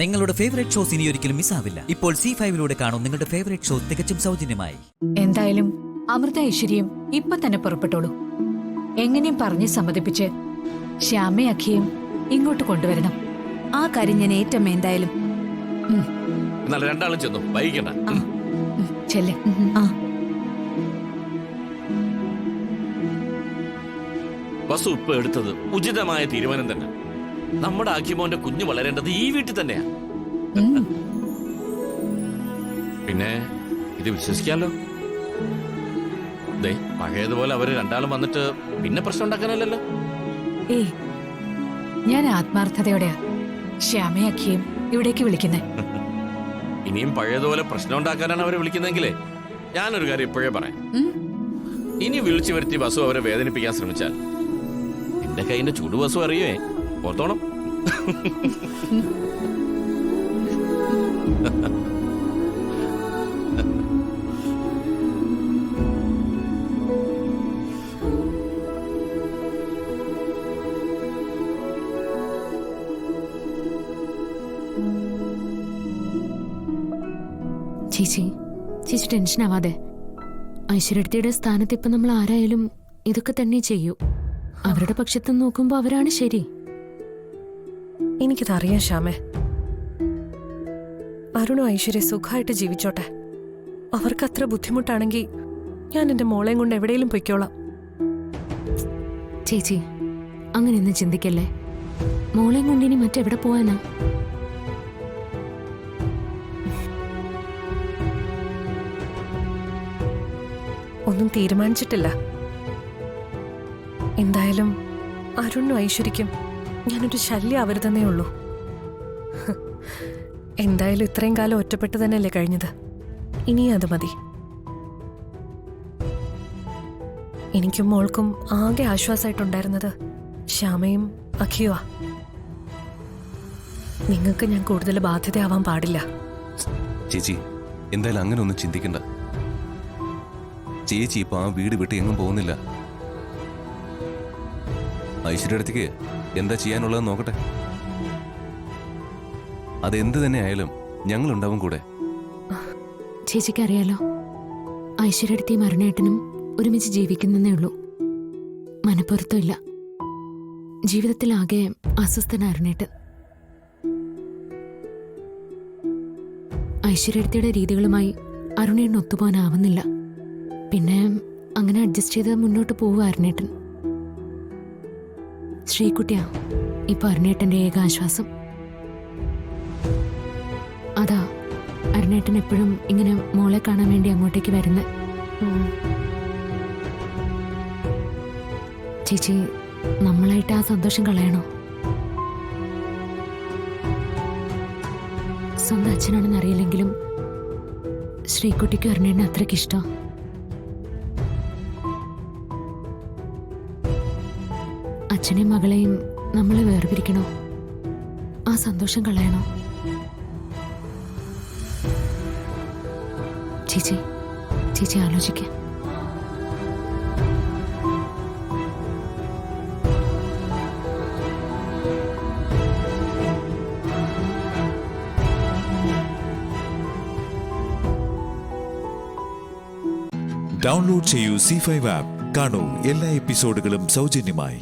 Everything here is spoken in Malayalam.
നിങ്ങളുടെ ഫേവറേറ്റ് ഷോസ് ഇനി ഒരിക്കലും മിസ്സാവില്ല. ഇപ്പോൾ C5 കാണും നിങ്ങളുടെ ഫേവറേറ്റ് ഷോ തികച്ചും സൗജന്യമായി. എന്തായാലും അമൃത ഐശ്വര്യം ഇപ്പൊ തന്നെ പുറപ്പെട്ടോളൂ. എങ്ങനെയും പറഞ്ഞ് സമ്മതിപ്പിച്ച് ശ്യാമയും അഖിയും ഇങ്ങോട്ട് കൊണ്ടുവരണം. ആ കാര്യം ഞാൻ ഏറ്റവും എന്തായാലും. എന്നാൽ രണ്ടാളും ചെന്നു വൈകിക്കണ്ട. ചെല്ലേ. വസു ഇപ്പൊ എടുത്തത് ഉചിതമായ തീരുമാനം തന്നെ. നമ്മുടെ അഖിമോന്റെ കുഞ്ഞു വളരേണ്ടത് ഈ വീട്ടിൽ തന്നെയാ. പിന്നെ ഇത് വിശ്വസിക്കാമല്ലോ. പഴയതുപോലെ അവര് രണ്ടാളും വന്നിട്ട് പിന്നെ പ്രശ്നം ഉണ്ടാക്കാനല്ലോ. ഏയ്, ഞാൻ ആത്മാർത്ഥതയോടെയാ ശ്യാമയും അഖിയും ഇവിടേക്ക് വിളിക്കുന്നേ. ഇനിയും പഴയതുപോലെ പ്രശ്നം ഉണ്ടാക്കാനാണ് അവരെ വിളിക്കുന്നെങ്കിലേ ഞാനൊരു കാര്യം ഇപ്പോഴേ പറയാം. ഇനി വിളിച്ചു വരുത്തി വസു അവരെ വേദനിപ്പിക്കാൻ ശ്രമിച്ചാൽ എന്റെ കൈന്റെ ചൂട് വസു അറിയേ ഓർത്തോണം. ചേച്ചി ടെൻഷൻ ആവാതെ. ഐശ്വര്യയുടെ സ്ഥാനത്ത് ഇപ്പൊ നമ്മൾ ആരായാലും ഇതൊക്കെ തന്നെ ചെയ്യൂ. അവരുടെ പക്ഷത്ത് നോക്കുമ്പോ അവരാണ് ശരി. എനിക്കിതറിയാം ശ്യാമേ. അരുണും ഐശ്വര്യ സുഖമായിട്ട് ജീവിച്ചോട്ടെ. അവർക്ക് അത്ര ബുദ്ധിമുട്ടാണെങ്കിൽ ഞാൻ എന്റെ മോളെയും കൊണ്ട് എവിടെയെങ്കിലും പൊയ്ക്കോളാം. ചേച്ചി അങ്ങനെയൊന്നും ചിന്തിക്കല്ലേ. മോളെയും കൊണ്ട് ഇനി മറ്റെവിടെ പോവാനാ? ഒന്നും തീരുമാനിച്ചിട്ടില്ല. എന്തായാലും അരുണും ഐശ്വര്യക്കും ഞാനൊരു ശല്യം ആവരുതെന്നേ ഉള്ളൂ. എന്തായാലും ഇത്രയും കാലം ഒറ്റപ്പെട്ട് തന്നെയല്ലേ കഴിഞ്ഞത്. ഇനിയും അത് മതി. എനിക്കും മോൾക്കും ആകെ ആശ്വാസമായിട്ടുണ്ടായിരുന്നത് ശ്യാമയും അഖിയുവാ. നിങ്ങൾക്ക് ഞാൻ കൂടുതൽ ബാധ്യതയാവാൻ പാടില്ല. ചേച്ചി എന്തായാലും അങ്ങനെ ഒന്നും ചിന്തിക്കണ്ട. ചേച്ചി ഇപ്പൊ ആ വീട് വിട്ട് എങ്ങും പോകുന്നില്ല. ഐശ്വര്യ അടുത്തേക്ക് എന്താ ചെയ്യാനുള്ളത് നോക്കട്ടെ. അതെന്ത് തന്നെ ആയാലും ഞങ്ങളുണ്ടാവും കൂടെ. ചേച്ചിക്ക് അറിയാലോ, ഐശ്വര്യടുത്തേയും അരുണേട്ടനും ഒരുമിച്ച് ജീവിക്കുന്നേ ഉള്ളൂ. മനപ്പുറത്തുമില്ല. ജീവിതത്തിലാകെ അസ്വസ്ഥന അരുണേട്ടൻ. ഐശ്വര്യടുത്തിയുടെ രീതികളുമായി അരുണേട്ടൻ ഒത്തുപോകാനാവുന്നില്ല. പിന്നെ അങ്ങനെ അഡ്ജസ്റ്റ് ചെയ്ത് മുന്നോട്ട് പോവുക അരുണേട്ടൻ. ശ്രീകുട്ടിയാ ഇപ്പൊ അരുണേട്ടന്റെ ഏക ആശ്വാസം. അതാ അരുണേട്ടൻ എപ്പോഴും ഇങ്ങനെ മോളെ കാണാൻ വേണ്ടി അങ്ങോട്ടേക്ക് വരുന്നത്. ചേച്ചി നമ്മളായിട്ട് ആ സന്തോഷം കളയണോ? സ്വന്തം അച്ഛനാണെന്ന് അറിയില്ലെങ്കിലും ശ്രീകുട്ടിക്ക് അരുണേട്ടന് അത്രയ്ക്ക് ഇഷ്ടം. അച്ഛനെയും മകളെയും നമ്മൾ വേർപിരിക്കണോ? ആ സന്തോഷം കളയണോ? ചേച്ചി ആലോചിക്ക. ഡൗൺലോഡ് ചെയ്യൂ C5 ആപ്പ്. കാണൂ എല്ലാ എപ്പിസോഡുകളും സൗജന്യമായി.